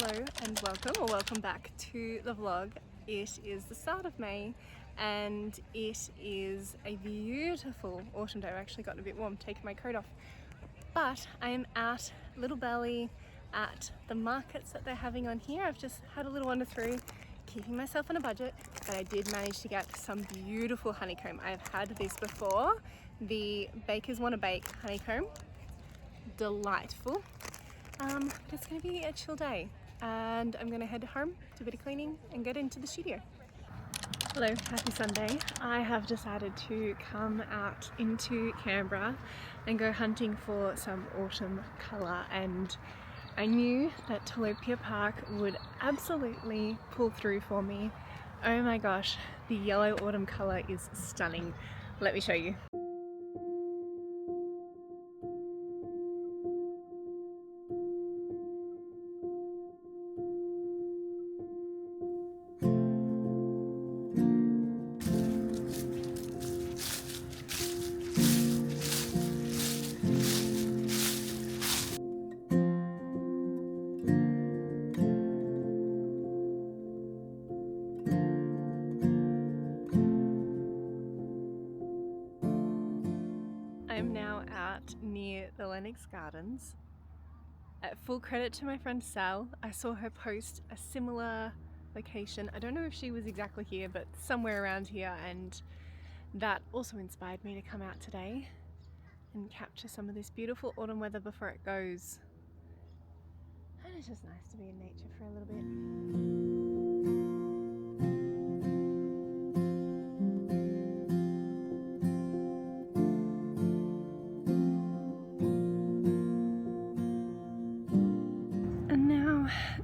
Hello and welcome back to the vlog. It is the start of May and it is a beautiful autumn day. I've actually gotten a bit warm taking my coat off, but I am at Little Belly at the markets that they're having on here. I've just had a little wander through, keeping myself on a budget, but I did manage to get some beautiful honeycomb. I've had this before, the Bakers Wanna Bake honeycomb. Delightful. But it's going to be a chill day and I'm going to head home, do a bit of cleaning and get into the studio. Hello, happy Sunday. I have decided to come out into Canberra and go hunting for some autumn colour, and I knew that Tilapia Park would absolutely pull through for me. Oh my gosh, the yellow autumn colour is stunning. Let me show you. I'm now out near the Lennox Gardens. At full credit to my friend Sal, I saw her post a similar location. I don't know if she was exactly here, but somewhere around here, and that also inspired me to come out today and capture some of this beautiful autumn weather before it goes. And it's just nice to be in nature for a little bit.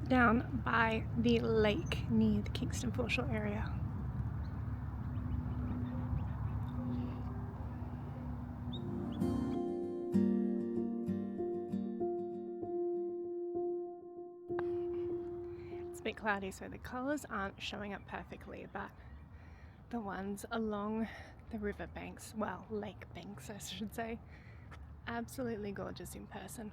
Down by the lake near the Kingston Foreshore area. It's a bit cloudy, so the colours aren't showing up perfectly, but the ones along the river banks, well, lake banks I should say, absolutely gorgeous in person.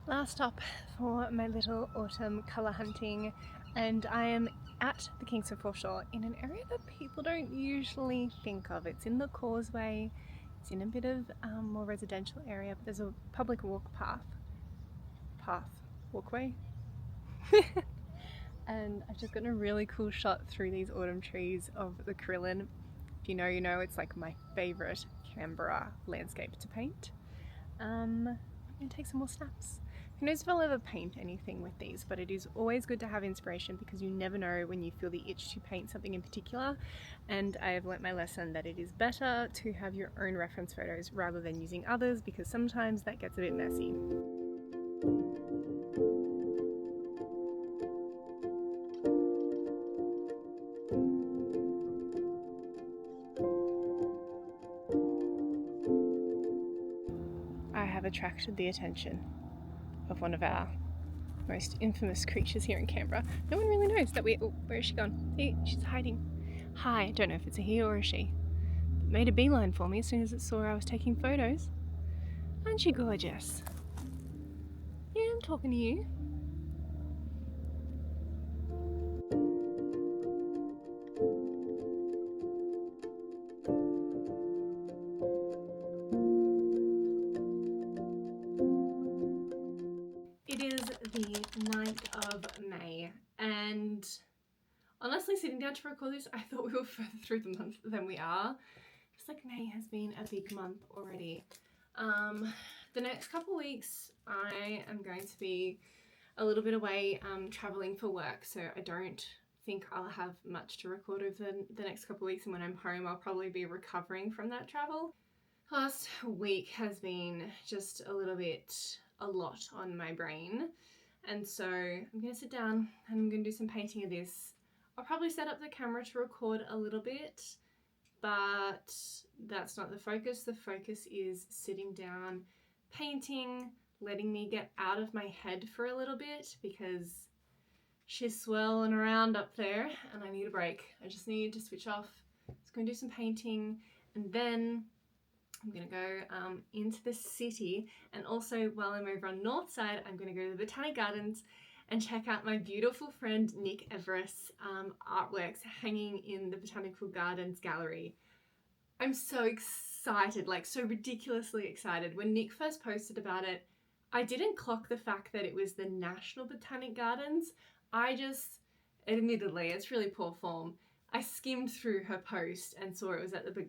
Last stop for my little autumn colour hunting, and I am at the Kingston Foreshore in an area that people don't usually think of. It's in the causeway, it's in a bit of more residential area, but there's a public walkway. And I've just gotten a really cool shot through these autumn trees of the Carillon. If you know, you know, it's like my favourite Canberra landscape to paint. I'm gonna take some more snaps. Who knows if I'll ever paint anything with these, but it is always good to have inspiration because you never know when you feel the itch to paint something in particular, and I have learnt my lesson that it is better to have your own reference photos rather than using others, because sometimes that gets a bit messy. I have attracted the attention of one of our most infamous creatures here in Canberra. No one really knows that oh, where is she gone? See, she's hiding. Hi, I don't know if it's a he or a she. But made a beeline for me as soon as it saw I was taking photos. Aren't you gorgeous? Yeah, I'm talking to you. It is the 9th of May, and honestly, sitting down to record this, I thought we were further through the month than we are. It's like May has been a big month already. The next couple weeks I am going to be a little bit away traveling for work, so I don't think I'll have much to record over the next couple weeks, and when I'm home I'll probably be recovering from that travel. Last week has been just a lot on my brain, and so I'm gonna sit down and I'm gonna do some painting of this. I'll probably set up the camera to record a little bit, but that's not the focus. The focus is sitting down, painting, letting me get out of my head for a little bit because she's swirling around up there and I need a break. I just need to switch off. Just gonna do some painting, and then I'm going to go into the city, and also while I'm over on North Side, I'm going to go to the Botanic Gardens and check out my beautiful friend Nick Everest's artworks hanging in the Botanical Gardens gallery. I'm so excited, like so ridiculously excited. When Nick first posted about it, I didn't clock the fact that it was the National Botanic Gardens. I just, admittedly, it's really poor form, I skimmed through her post and saw it was at the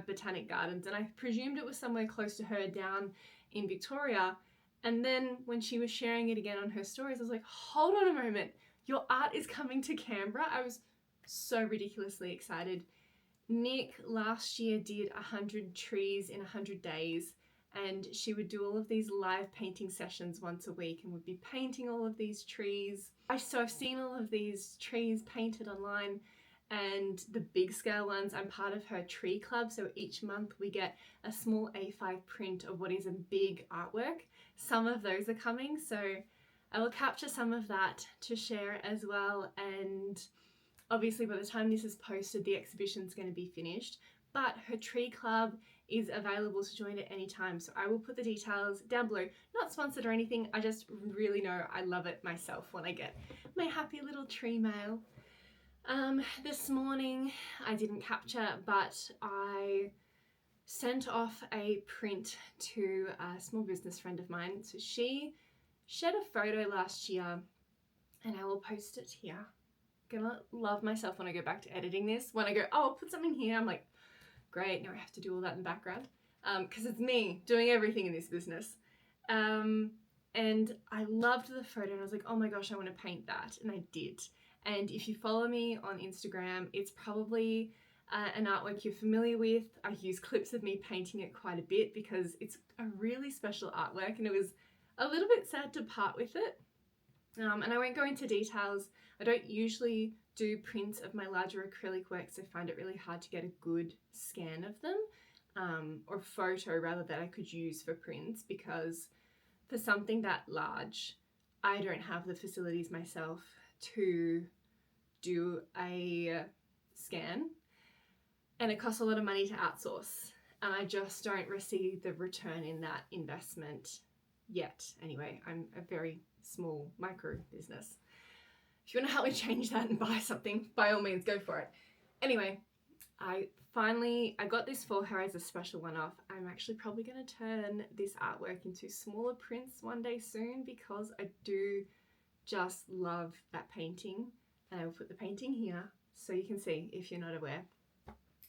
Botanic Gardens, and I presumed it was somewhere close to her down in Victoria. And then when she was sharing it again on her stories, I was like, hold on a moment, your art is coming to Canberra? I was so ridiculously excited. Nick last year did 100 trees in 100 days, and she would do all of these live painting sessions once a week and would be painting all of these trees. So I've seen all of these trees painted online, and the big scale ones, I'm part of her tree club, so each month we get a small A5 print of what is a big artwork. Some of those are coming, so I will capture some of that to share as well. And obviously by the time this is posted, the exhibition's going to be finished, but her tree club is available to join at any time. So I will put the details down below. Not sponsored or anything, I just really know I love it myself when I get my happy little tree mail. This morning I didn't capture, but I sent off a print to a small business friend of mine. So she shared a photo last year, and I will post it here. I'm gonna love myself when I go back to editing this. When I go, oh, I'll put something here, I'm like, great, now I have to do all that in the background. Because it's me doing everything in this business. And I loved the photo, and I was like, oh my gosh, I want to paint that. And I did. And if you follow me on Instagram, it's probably an artwork you're familiar with. I use clips of me painting it quite a bit because it's a really special artwork, and it was a little bit sad to part with it. And I won't go into details. I don't usually do prints of my larger acrylic works. I find it really hard to get a good scan of them, or photo rather, that I could use for prints, because for something that large, I don't have the facilities myself to do a scan, and it costs a lot of money to outsource, and I just don't receive the return in that investment yet. Anyway, I'm a very small micro business. If you want to help me change that and buy something, by all means, go for it. Anyway, I got this for her as a special one-off. I'm actually probably going to turn this artwork into smaller prints one day soon, because I do just love that painting, and I will put the painting here so you can see if you're not aware.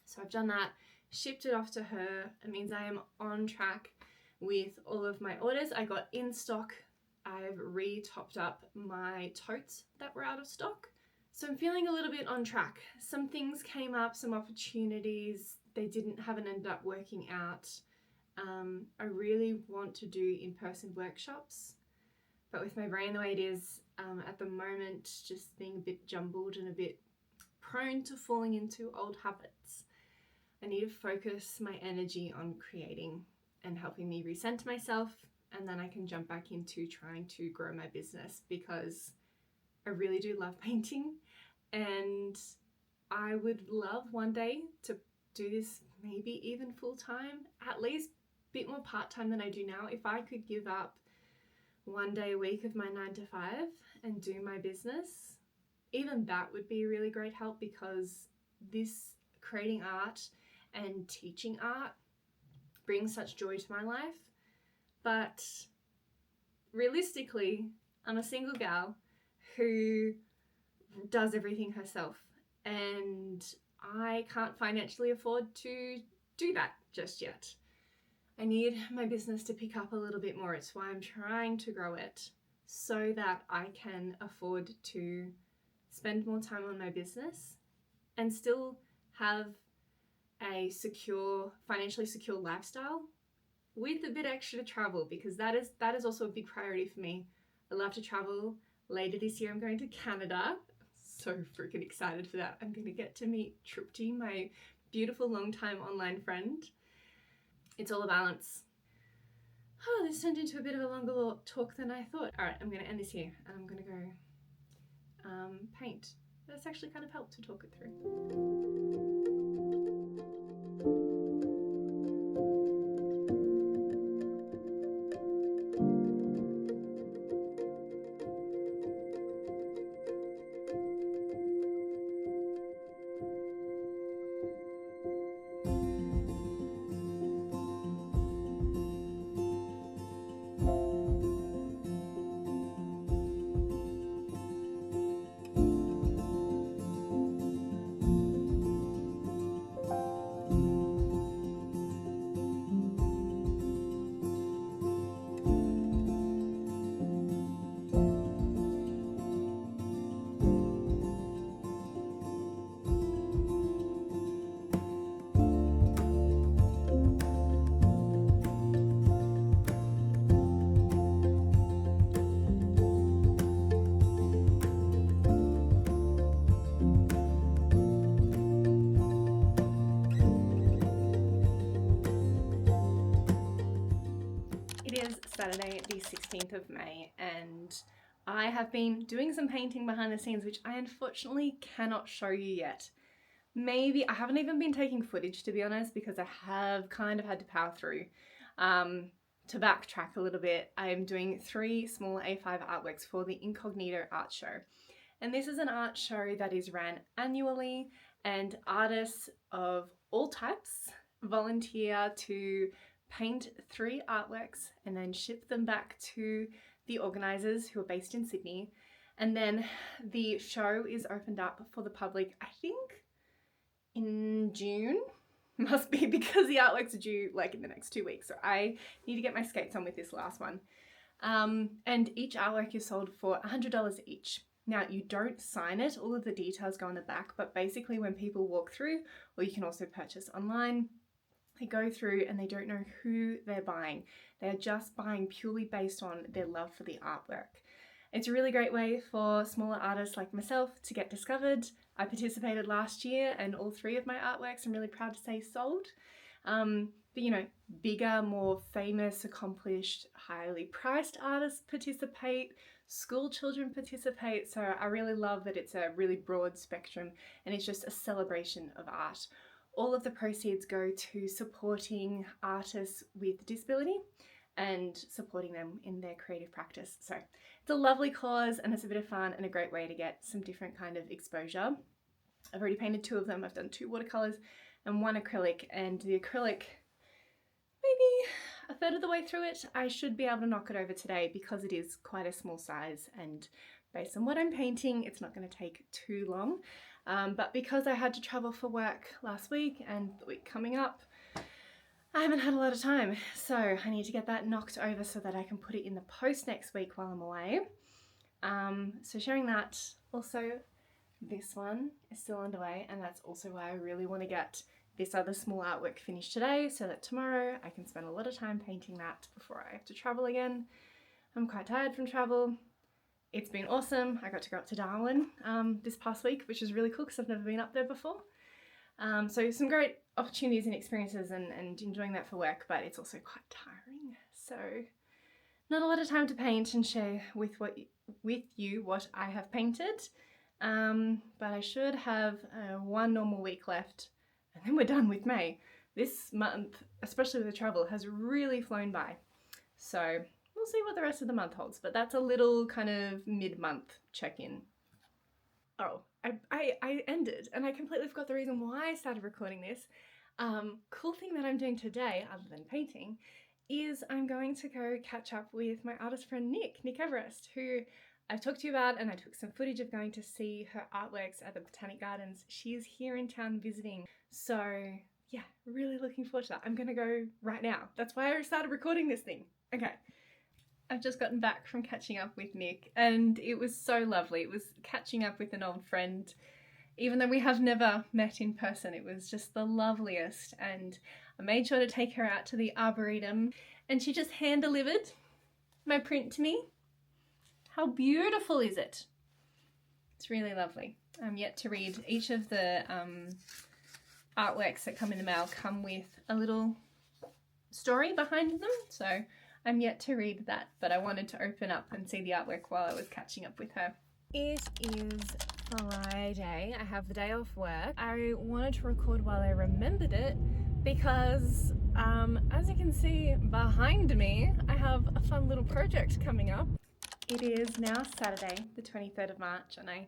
So I've done that, shipped it off to her. It means I am on track with all of my orders. I got in stock. I've re-topped up my totes that were out of stock. So I'm feeling a little bit on track. Some things came up, some opportunities, they haven't ended up working out. I really want to do in-person workshops, but with my brain the way it is at the moment, just being a bit jumbled and a bit prone to falling into old habits, I need to focus my energy on creating and helping me recenter myself, and then I can jump back into trying to grow my business, because I really do love painting, and I would love one day to do this maybe even full-time, at least a bit more part-time than I do now. If I could give up one day a week of my 9 to 5 and do my business, even that would be a really great help, because this creating art and teaching art brings such joy to my life. But realistically, I'm a single gal who does everything herself, and I can't financially afford to do that just yet. I need my business to pick up a little bit more. It's why I'm trying to grow it, so that I can afford to spend more time on my business and still have a secure, financially secure lifestyle with a bit extra travel, because that is also a big priority for me. I love to travel. Later this year I'm going to Canada. So freaking excited for that. I'm going to get to meet Trupti, my beautiful long-time online friend. It's all a balance. Oh, this turned into a bit of a longer talk than I thought. All right, I'm going to end this here, and I'm going to go paint. That's actually kind of helped to talk it through. 16th of May, and I have been doing some painting behind the scenes, which I unfortunately cannot show you yet. Maybe, I haven't even been taking footage, to be honest, because I have kind of had to power through. To backtrack a little bit, I am doing 3 small A5 artworks for the Incognito art show. And this is an art show that is ran annually, and artists of all types volunteer to paint 3 artworks and then ship them back to the organisers, who are based in Sydney. And then the show is opened up for the public, I think, in June. Must be, because the artworks are due like in the next 2 weeks. So I need to get my skates on with this last one. And each artwork is sold for $100 each. Now, you don't sign it, all of the details go on the back, but basically when people walk through, or you can also purchase online, they go through and they don't know who they're buying. They're just buying purely based on their love for the artwork. It's a really great way for smaller artists like myself to get discovered. I participated last year and all 3 of my artworks, I'm really proud to say, sold. But you know, bigger, more famous, accomplished, highly priced artists participate, school children participate. So I really love that it's a really broad spectrum and it's just a celebration of art. All of the proceeds go to supporting artists with disability and supporting them in their creative practice. So it's a lovely cause and it's a bit of fun and a great way to get some different kind of exposure. I've already painted 2 of them. I've done 2 watercolors and 1 acrylic, and the acrylic, maybe a third of the way through it. I should be able to knock it over today because it is quite a small size, and based on what I'm painting, it's not going to take too long. But because I had to travel for work last week and the week coming up, I haven't had a lot of time, so I need to get that knocked over so that I can put it in the post next week while I'm away. So sharing that. Also, this one is still underway, and that's also why I really want to get this other small artwork finished today so that tomorrow I can spend a lot of time painting that before I have to travel again. I'm quite tired from travel. It's been awesome. I got to go up to Darwin this past week, which is really cool because I've never been up there before. So some great opportunities and experiences, and enjoying that for work, but it's also quite tiring. So not a lot of time to paint and share with you what I have painted. But I should have 1 normal week left, and then we're done with May. This month, especially with the travel, has really flown by. So we'll see what the rest of the month holds, but that's a little kind of mid-month check-in. Oh, I ended and I completely forgot the reason why I started recording this. Cool thing that I'm doing today, other than painting, is I'm going to go catch up with my artist friend Nick Everest, who I've talked to you about, and I took some footage of going to see her artworks at the Botanic Gardens. She's here in town visiting, so yeah, really looking forward to that. I'm gonna go right now. That's why I started recording this thing. Okay. I've just gotten back from catching up with Nick, and it was so lovely. It was catching up with an old friend. Even though we have never met in person, it was just the loveliest, and I made sure to take her out to the Arboretum, and she just hand-delivered my print to me. How beautiful is it? It's really lovely. I'm yet to read. Each of the artworks that come in the mail come with a little story behind them, so I'm yet to read that, but I wanted to open up and see the artwork while I was catching up with her. It is Friday. I have the day off work. I wanted to record while I remembered it because, as you can see behind me, I have a fun little project coming up. It is now Saturday, the 23rd of March, and I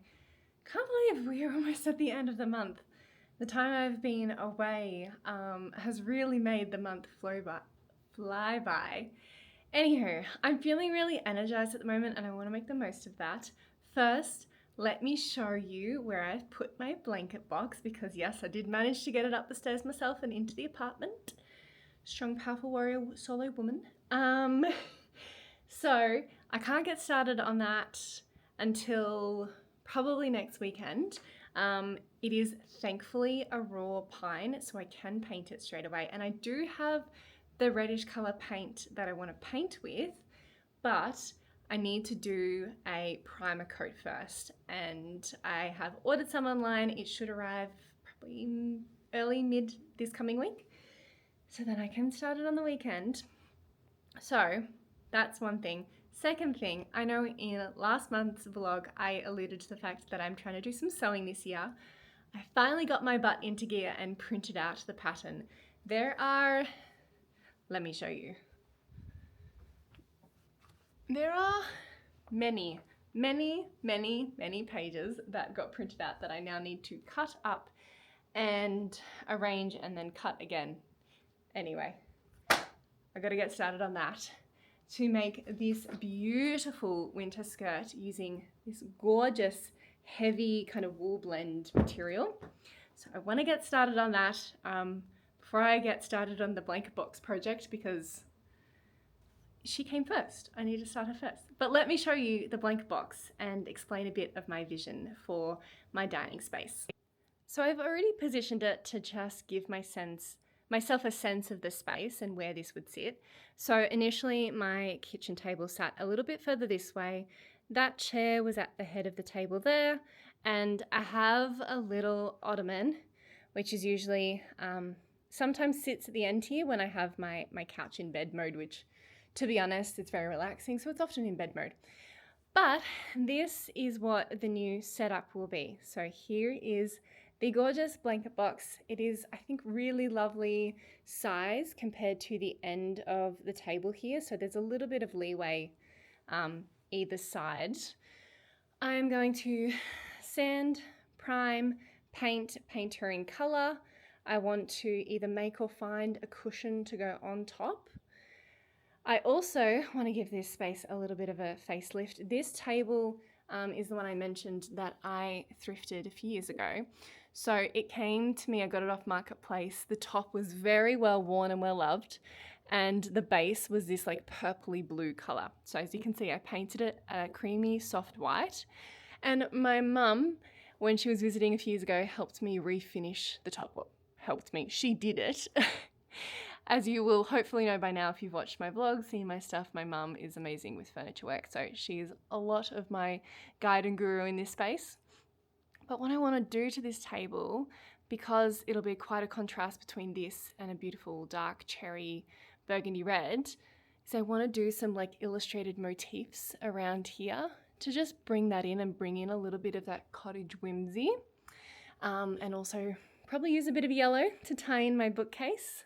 can't believe we're almost at the end of the month. The time I've been away has really made the month fly by. Anywho, I'm feeling really energized at the moment and I want to make the most of that. First, let me show you where I've put my blanket box, because yes, I did manage to get it up the stairs myself and into the apartment. Strong, powerful warrior, solo woman. So I can't get started on that until probably next weekend. It is thankfully a raw pine, so I can paint it straight away. And I do have the reddish color paint that I want to paint with, but I need to do a primer coat first, and I have ordered some online. It should arrive probably early mid this coming week, so then I can start it on the weekend. So That's one thing. Second thing, I know in last month's vlog I alluded to the fact that I'm trying to do some sewing this year. I finally got my butt into gear and printed out the pattern. Let me show you. There are many pages that got printed out that I now need to cut up and arrange and then cut again. Anyway, I gotta get started on that to make this beautiful winter skirt using this gorgeous heavy kind of wool blend material. So I want to get started on that before I get started on the blanket box project, because she came first. I need to start her first. But let me show you the blanket box and explain a bit of my vision for my dining space. So I've already positioned it to just give myself a sense of the space and where this would sit. So initially my kitchen table sat a little bit further this way. That chair was at the head of the table there, and I have a little ottoman, which is usually sometimes sits at the end here when I have my couch in bed mode, which, to be honest, it's very relaxing, so it's often in bed mode. But this is what the new setup will be. So here is the gorgeous blanket box. It is, I think, really lovely size compared to the end of the table here. So there's a little bit of leeway either side. I'm going to sand, prime, paint her in color. I want to either make or find a cushion to go on top. I also want to give this space a little bit of a facelift. This table is the one I mentioned that I thrifted a few years ago. So it came to me, I got it off Marketplace. The top was very well worn and well loved, and the base was this like purpley blue color. So as you can see, I painted it a creamy soft white, and my mum, when she was visiting a few years ago, helped me refinish the top. Well, helped me, she did it. As you will hopefully know by now if you've watched my vlogs, seen my stuff, my mum is amazing with furniture work, so she's a lot of my guide and guru in this space. But what I want to do to this table, because it'll be quite a contrast between this and a beautiful dark cherry burgundy red, is I want to do some like illustrated motifs around here to just bring that in and bring in a little bit of that cottage whimsy. And also probably use a bit of yellow to tie in my bookcase.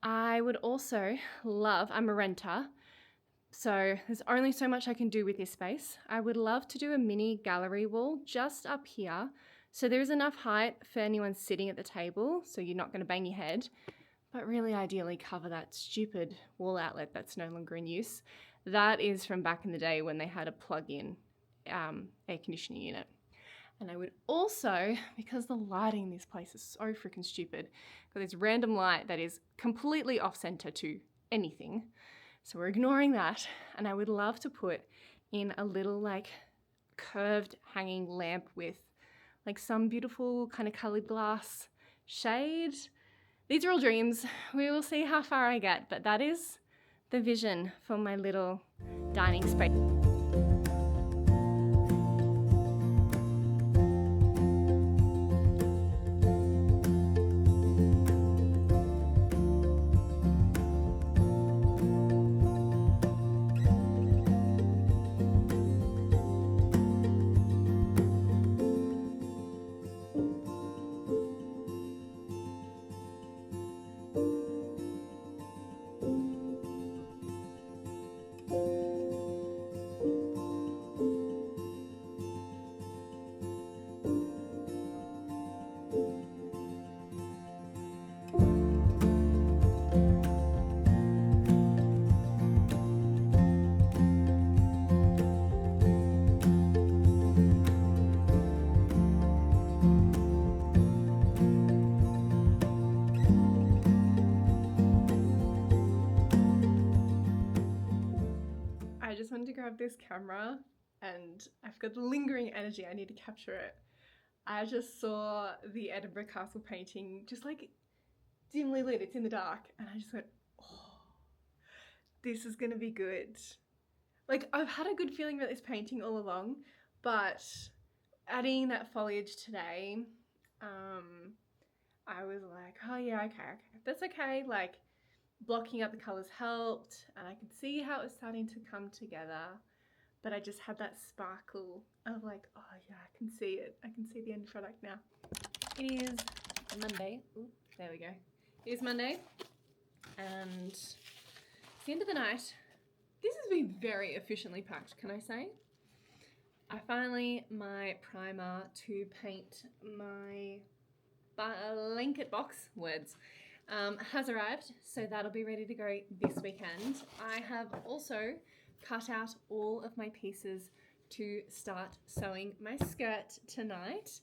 I would also love, I'm a renter, so there's only so much I can do with this space. I would love to do a mini gallery wall just up here, so there's enough height for anyone sitting at the table, so you're not going to bang your head, but really ideally cover that stupid wall outlet that's no longer in use. That is from back in the day when they had a plug-in air conditioning unit. And I would also, because the lighting in this place is so freaking stupid, got this random light that is completely off center to anything. So we're ignoring that. And I would love to put in a little like curved hanging lamp with like some beautiful kind of colored glass shade. These are all dreams. We will see how far I get, but that is the vision for my little dining space. I just wanted to grab this camera and I've got the lingering energy, I need to capture it. I just saw the Edinburgh Castle painting just like dimly lit, it's in the dark, and I just went, oh, this is gonna be good. Like, I've had a good feeling about this painting all along, but adding that foliage today, I was like, oh yeah, okay, that's okay. Like, blocking out the colours helped, and I could see how it was starting to come together, but I just had that sparkle of like, oh yeah, I can see it. I can see the end product now. It is Monday. Ooh, there we go. It is Monday, and it's the end of the night. This has been very efficiently packed, can I say? My primer to paint my blanket box, has arrived, so that'll be ready to go this weekend. I have also cut out all of my pieces to start sewing my skirt tonight.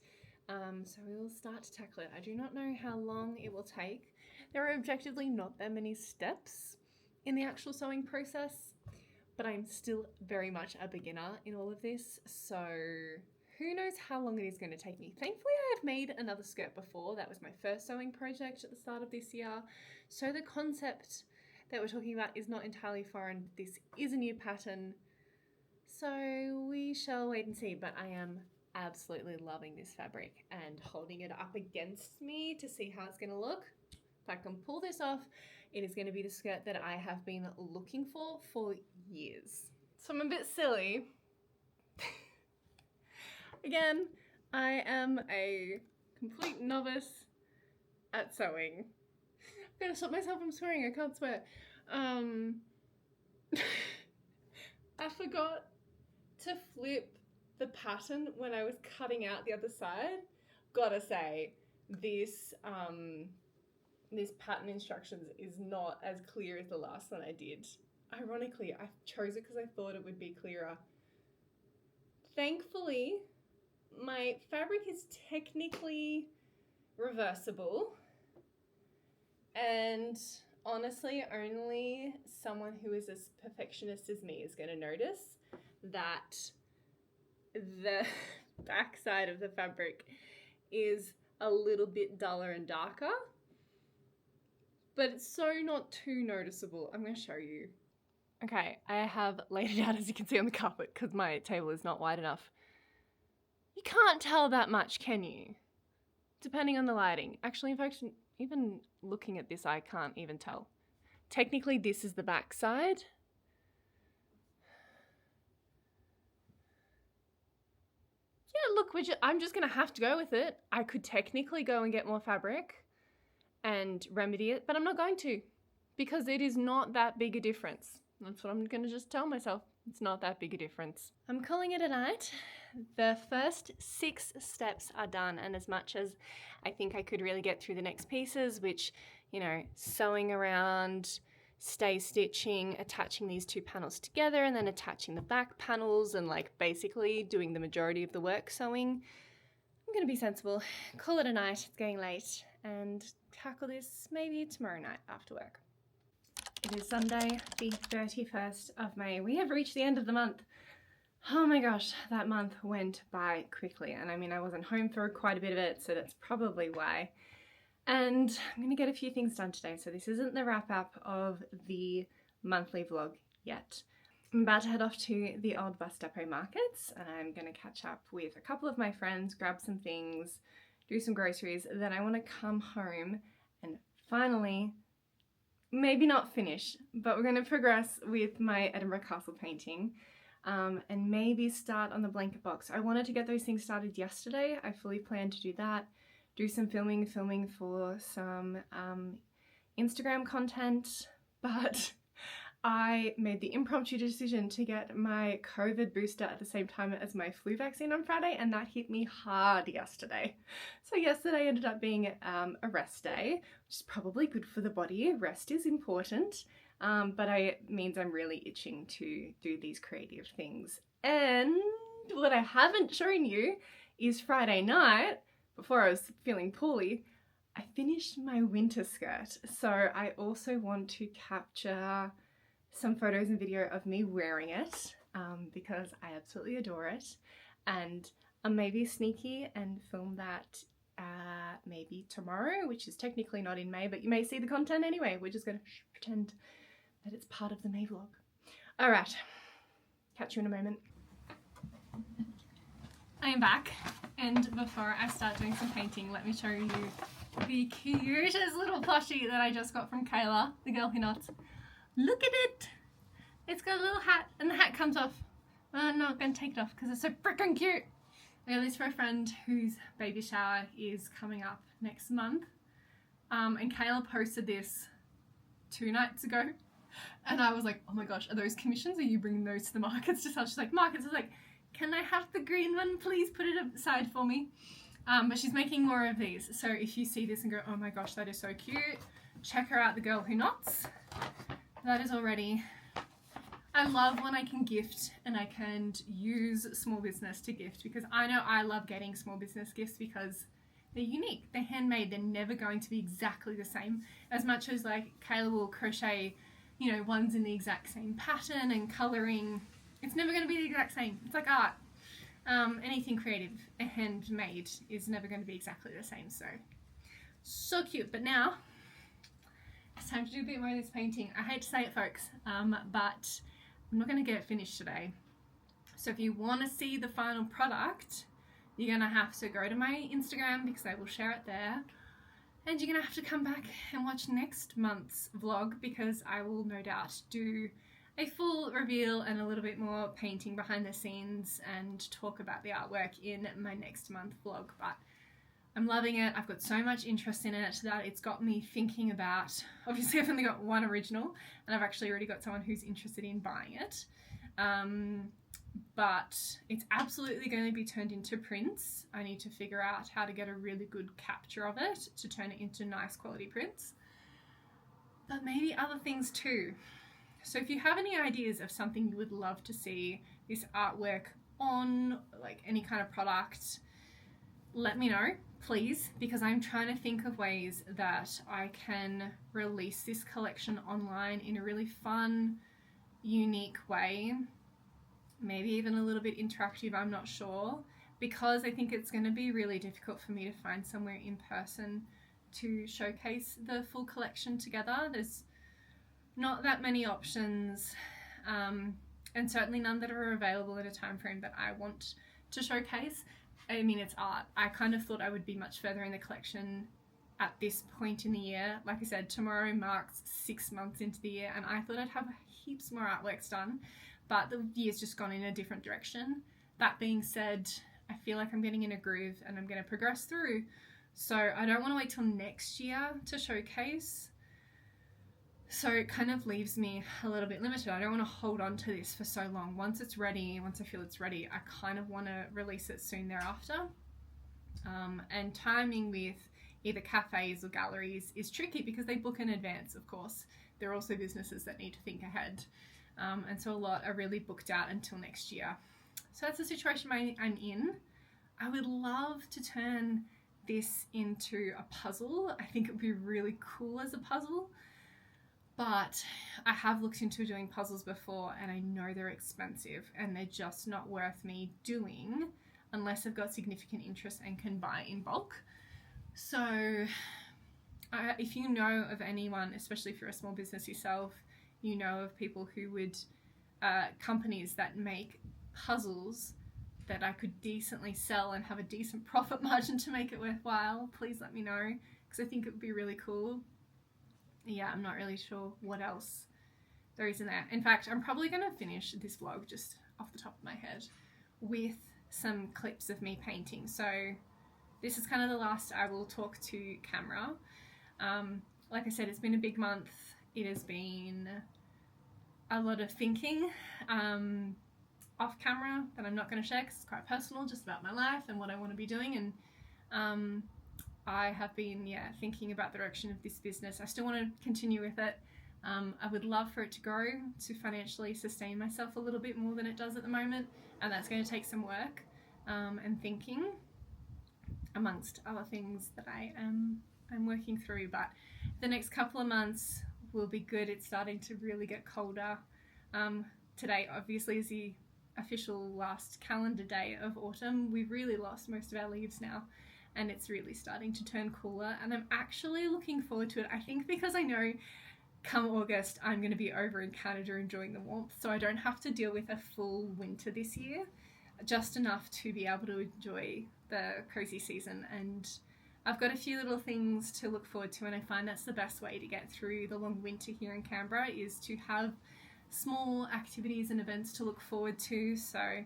So we will start to tackle it. I do not know how long it will take. There are objectively not that many steps in the actual sewing process, but I'm still very much a beginner in all of this, so who knows how long it is going to take me. Thankfully, I have made another skirt before. That was my first sewing project at the start of this year, so the concept that we're talking about is not entirely foreign. This is a new pattern, so we shall wait and see, but I am absolutely loving this fabric and holding it up against me to see how it's going to look. If I can pull this off, it is going to be the skirt that I have been looking for years. So I'm a bit silly. Again, I am a complete novice at sewing. I've got to stop myself from swearing, I can't swear. I forgot to flip the pattern when I was cutting out the other side. Gotta say, this pattern instructions is not as clear as the last one I did. Ironically, I chose it because I thought it would be clearer. Thankfully, my fabric is technically reversible, and honestly, only someone who is as perfectionist as me is going to notice that the back side of the fabric is a little bit duller and darker, but it's so not too noticeable. I'm going to show you. Okay, I have laid it out, as you can see, on the carpet because my table is not wide enough. You can't tell that much, can you? Depending on the lighting. Actually, in fact, even looking at this, I can't even tell. Technically, this is the back side. Yeah, look, I'm just going to have to go with it. I could technically go and get more fabric and remedy it, but I'm not going to because it is not that big a difference. That's what I'm going to just tell myself. It's not that big a difference. I'm calling it a night. The first 6 steps are done, and as much as I think I could really get through the next pieces, which, you know, sewing around, stay stitching, attaching these 2 panels together, and then attaching the back panels, and like basically doing the majority of the work sewing, I'm going to be sensible, call it a night, it's getting late, and tackle this maybe tomorrow night after work. It is Sunday, the 31st of May. We have reached the end of the month. Oh my gosh, that month went by quickly. And I mean, I wasn't home for quite a bit of it, so that's probably why. And I'm going to get a few things done today, so this isn't the wrap up of the monthly vlog yet. I'm about to head off to the old bus depot markets, and I'm going to catch up with a couple of my friends, grab some things, do some groceries. Then I want to come home and finally, maybe not finish, but we're going to progress with my Edinburgh Castle painting, and maybe start on the blanket box. I wanted to get those things started yesterday. I fully planned to do that, do some filming for some Instagram content, but I made the impromptu decision to get my COVID booster at the same time as my flu vaccine on Friday, and that hit me hard yesterday. So yesterday ended up being a rest day, which is probably good for the body. Rest is important, but it means I'm really itching to do these creative things. And what I haven't shown you is Friday night, before I was feeling poorly, I finished my winter skirt. So I also want to capture some photos and video of me wearing it because I absolutely adore it, and I'll maybe sneaky and film that maybe tomorrow, which is technically not in May, but you may see the content anyway. We're just going to pretend that it's part of the May vlog. All right, catch you in a moment. I am back, and before I start doing some painting, let me show you the cutest little plushie that I just got from Kayla, the girl who knots. Look at it! It's got a little hat, and the hat comes off. Well, I'm not going to take it off because it's so freaking cute. I got this for a friend whose baby shower is coming up next month. And Kayla posted this 2 nights ago. And I was like, oh my gosh, are those commissions? Are you bringing those to the markets to sell? She's like, markets? I was like, can I have the green one? Please put it aside for me. But she's making more of these. So if you see this and go, oh my gosh, that is so cute, check her out, the girl who knots. That is already... I love when I can gift and I can use small business to gift, because I know I love getting small business gifts because they're unique, they're handmade, they're never going to be exactly the same. As much as like Kayla will crochet, you know, ones in the exact same pattern and colouring, it's never going to be the exact same. It's like art. Anything creative and handmade is never going to be exactly the same. So cute. But now it's time to do a bit more of this painting. I hate to say it, folks, but I'm not going to get it finished today. So if you want to see the final product, you're going to have to go to my Instagram because I will share it there. And you're going to have to come back and watch next month's vlog because I will no doubt do a full reveal and a little bit more painting behind the scenes and talk about the artwork in my next month vlog. But I'm loving it. I've got so much interest in it that it's got me thinking about, obviously I've only got one original and I've actually already got someone who's interested in buying it. But it's absolutely going to be turned into prints. I need to figure out how to get a really good capture of it to turn it into nice quality prints. But maybe other things too. So if you have any ideas of something you would love to see this artwork on, like any kind of product, let me know, please, because I'm trying to think of ways that I can release this collection online in a really fun, unique way. Maybe even a little bit interactive, I'm not sure, because I think it's going to be really difficult for me to find somewhere in person to showcase the full collection together. There's not that many options, and certainly none that are available in a time frame that I want to showcase. I mean, it's art. I kind of thought I would be much further in the collection at this point in the year. Like I said, tomorrow marks 6 months into the year, and I thought I'd have heaps more artworks done, but the year's just gone in a different direction. That being said, I feel like I'm getting in a groove and I'm going to progress through. So I don't want to wait till next year to showcase. So it kind of leaves me a little bit limited. I don't want to hold on to this for so long. Once it's ready, once I feel it's ready, I kind of want to release it soon thereafter. And timing with either cafes or galleries is tricky because they book in advance, of course. There are also businesses that need to think ahead. And so a lot are really booked out until next year. So that's the situation I'm in. I would love to turn this into a puzzle. I think it would be really cool as a puzzle. But I have looked into doing puzzles before and I know they're expensive and they're just not worth me doing unless I've got significant interest and can buy in bulk. So if you know of anyone, especially if you're a small business yourself, you know of people who would, companies that make puzzles that I could decently sell and have a decent profit margin to make it worthwhile, please let me know, because I think it would be really cool. Yeah, I'm not really sure what else there is in there. In fact, I'm probably going to finish this vlog just off the top of my head with some clips of me painting. So this is kind of the last I will talk to camera. Like I said, it's been a big month. It has been a lot of thinking off camera that I'm not going to share because it's quite personal, just about my life and what I want to be doing. And I have been, thinking about the direction of this business. I still want to continue with it. I would love for it to grow, to financially sustain myself a little bit more than it does at the moment, and that's going to take some work and thinking, amongst other things that I'm working through. But the next couple of months will be good. It's starting to really get colder. Today, obviously, is the official last calendar day of autumn. We've really lost most of our leaves now, and it's really starting to turn cooler, and I'm actually looking forward to it. I think because I know come August I'm going to be over in Canada enjoying the warmth, so I don't have to deal with a full winter this year, just enough to be able to enjoy the cozy season and I've got a few little things to look forward to, and I find that's the best way to get through the long winter here in Canberra, is to have small activities and events to look forward to. So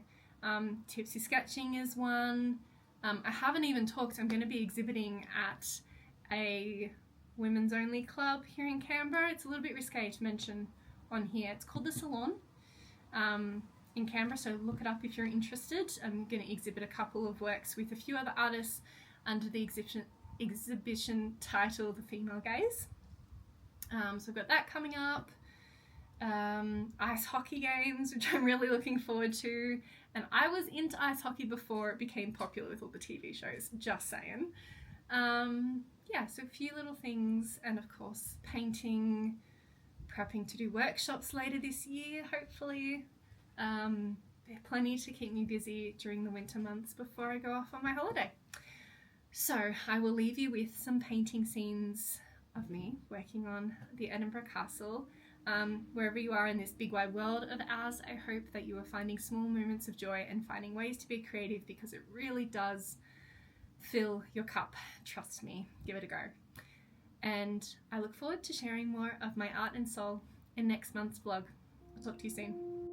tipsy sketching is one. I haven't even talked, I'm going to be exhibiting at a women's only club here in Canberra. It's a little bit risque to mention on here. It's called The Salon in Canberra, so look it up if you're interested. I'm going to exhibit a couple of works with a few other artists under the exhibition title The Female Gaze. So I've got that coming up. Ice hockey games, which I'm really looking forward to, and I was into ice hockey before it became popular with all the TV shows, just saying. Yeah, so a few little things, and of course painting, prepping to do workshops later this year, hopefully. Plenty to keep me busy during the winter months before I go off on my holiday. So I will leave you with some painting scenes of me working on the Edinburgh Castle. Wherever you are in this big wide world of ours, I hope that you are finding small moments of joy and finding ways to be creative, because it really does fill your cup. Trust me, give it a go. And I look forward to sharing more of my art and soul in next month's vlog. I'll talk to you soon.